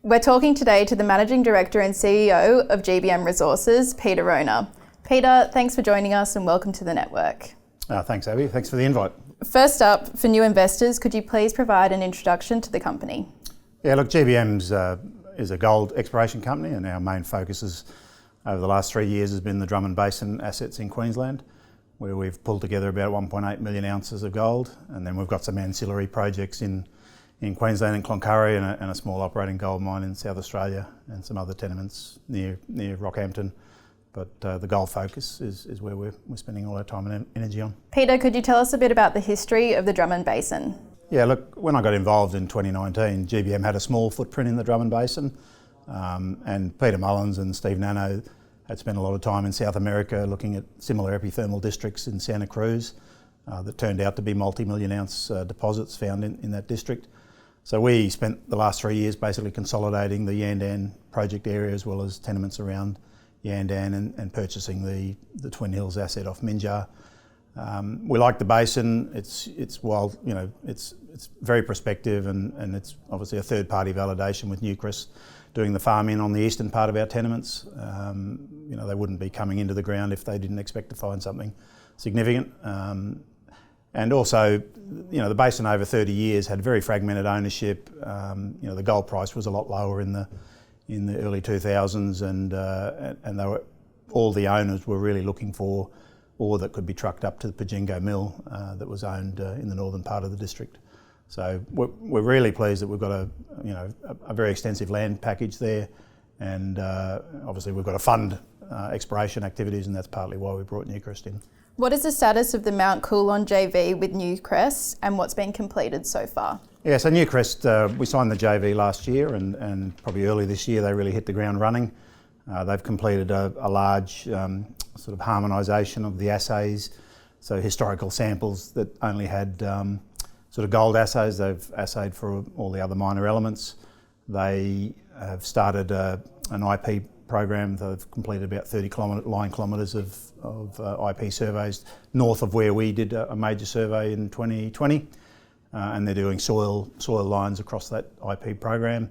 We're talking today to the Managing Director and CEO of GBM Resources, Peter Rohner. Peter, thanks for joining us and welcome to the network. Thanks, Abby. Thanks for the invite. First up, for new investors, could you please provide an introduction to the company? Yeah, look, GBM's is a gold exploration company, and our main focus over the last 3 years has been the Drummond Basin assets in Queensland, where we've pulled together about 1.8 million ounces of gold, and then we've got some ancillary projects in Queensland and Cloncurry, and a small operating gold mine in South Australia, and some other tenements near Rockhampton. But the gold focus is where we're spending all our time and energy on. Peter, could you tell us a bit about the history of the Drummond Basin? Yeah, look, when I got involved in 2019, GBM had a small footprint in the Drummond Basin, and Peter Mullins and Steve Nano had spent a lot of time in South America looking at similar epithermal districts in Santa Cruz that turned out to be multi-million ounce deposits found in that district. So we spent the last 3 years basically consolidating the Yandan project area as well as tenements around Yandan and purchasing the Twin Hills asset off Minjar. We like the basin. It's wild, it's very prospective, and it's obviously a third-party validation with Newcrest doing the farm-in on the eastern part of our tenements. They wouldn't be coming into the ground if they didn't expect to find something significant. And also, the basin over 30 years had very fragmented ownership. The gold price was a lot lower in the early 2000s, and all the owners were really looking for ore that could be trucked up to the Pajingo mill that was owned in the northern part of the district. So we're really pleased that we've got a very extensive land package there, and obviously we've got to fund exploration activities, and that's partly why we brought Newcrest in. What is the status of the Mount Coolon JV with Newcrest and what's been completed so far? Yeah, so Newcrest, we signed the JV last year, and probably early this year they really hit the ground running. They've completed a large sort of harmonisation of the assays, so historical samples that only had sort of gold assays. They've assayed for all the other minor elements. They have started an IP program. They've completed about 30 line kilometres of IP surveys north of where we did a major survey in 2020, and they're doing soil lines across that IP program,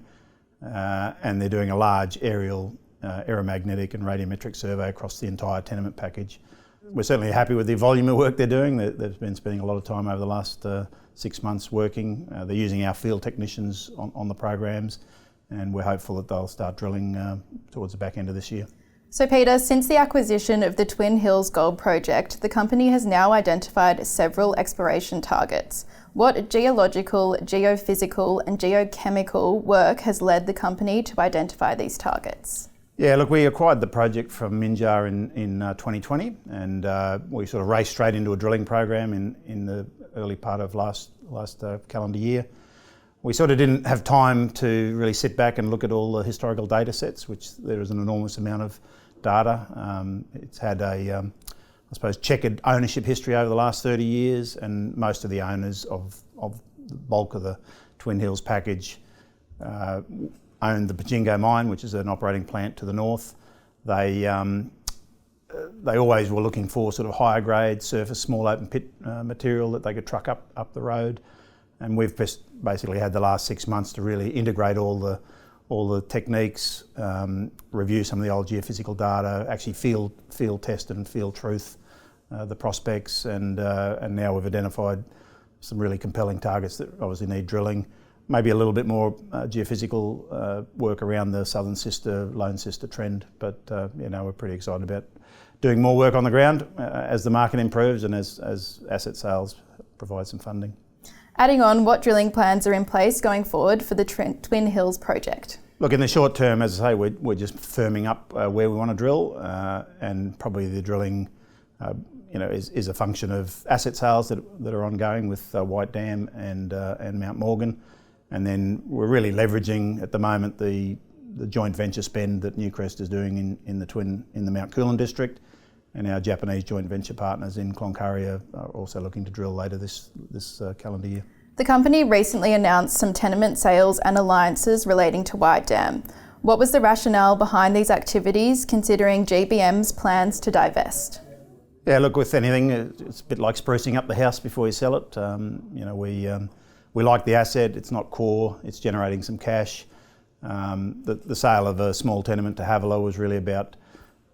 and they're doing a large aerial aeromagnetic and radiometric survey across the entire tenement package. We're certainly happy with the volume of work they're doing. They've been spending a lot of time over the last 6 months working. They're using our field technicians on the programs, and we're hopeful that they'll start drilling towards the back end of this year. So Peter, since the acquisition of the Twin Hills Gold Project, the company has now identified several exploration targets. What geological, geophysical and geochemical work has led the company to identify these targets? Yeah, look, we acquired the project from Minjar in 2020, and we sort of raced straight into a drilling program in the early part of last calendar year. We sort of didn't have time to really sit back and look at all the historical data sets, which there is an enormous amount of data. It's had I suppose, checkered ownership history over the last 30 years, and most of the owners of the bulk of the Twin Hills package owned the Pajingo mine, which is an operating plant to the north. They always were looking for sort of higher grade surface, small open pit material that they could truck up the road. And we've basically had the last 6 months to really integrate all the techniques, review some of the old geophysical data, actually field test and field truth the prospects, and now we've identified some really compelling targets that obviously need drilling. Maybe a little bit more geophysical work around the Southern Sister, Lone Sister trend, but we're pretty excited about doing more work on the ground as the market improves and as asset sales provide some funding. Adding on, what drilling plans are in place going forward for the Twin Hills project? Look, in the short term, as I say, we're just firming up where we want to drill, and probably the drilling is a function of asset sales that are ongoing with White Dam and Mount Morgan. And then we're really leveraging at the moment the joint venture spend that Newcrest is doing in the Mount Coolon district, and our Japanese joint venture partners in Cloncurry are also looking to drill later this calendar year. The company recently announced some tenement sales and alliances relating to White Dam. What was the rationale behind these activities, considering GBM's plans to divest? Yeah, look, with anything, it's a bit like sprucing up the house before you sell it. We like the asset. It's not core. It's generating some cash. The sale of a small tenement to Havilah was really about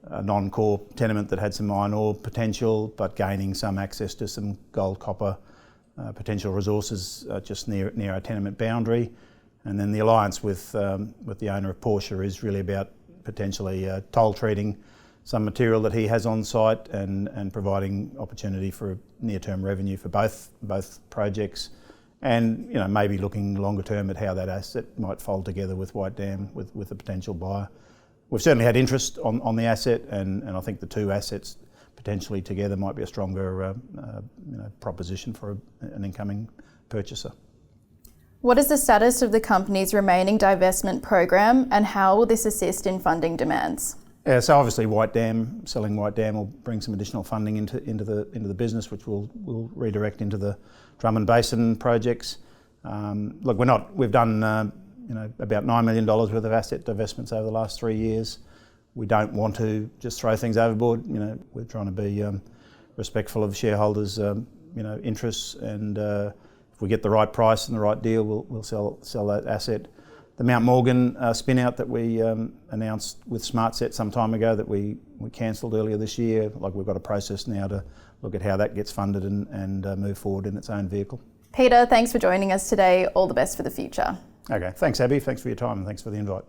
a non-core tenement that had some iron ore potential, but gaining some access to some gold, copper potential resources just near our tenement boundary. And then the alliance with the owner of Porsche is really about potentially toll treating some material that he has on site and providing opportunity for near-term revenue for both projects, and maybe looking longer term at how that asset might fold together with White Dam with a potential buyer. We've certainly had interest on the asset, and I think the two assets potentially together might be a stronger proposition for an incoming purchaser. What is the status of the company's remaining divestment program, and how will this assist in funding demands? Yeah, so obviously selling White Dam will bring some additional funding into the business, which we'll redirect into the Drummond Basin projects. Look, we've done about $9 million worth of asset divestments over the last 3 years. We don't want to just throw things overboard. We're trying to be respectful of shareholders' interests, and if we get the right price and the right deal, we'll sell that asset. The Mount Morgan spin out that we announced with SmartSet some time ago that we cancelled earlier this year. We've got a process now to look at how that gets funded and move forward in its own vehicle. Peter, thanks for joining us today. All the best for the future. Okay, thanks Abby, thanks for your time and thanks for the invite.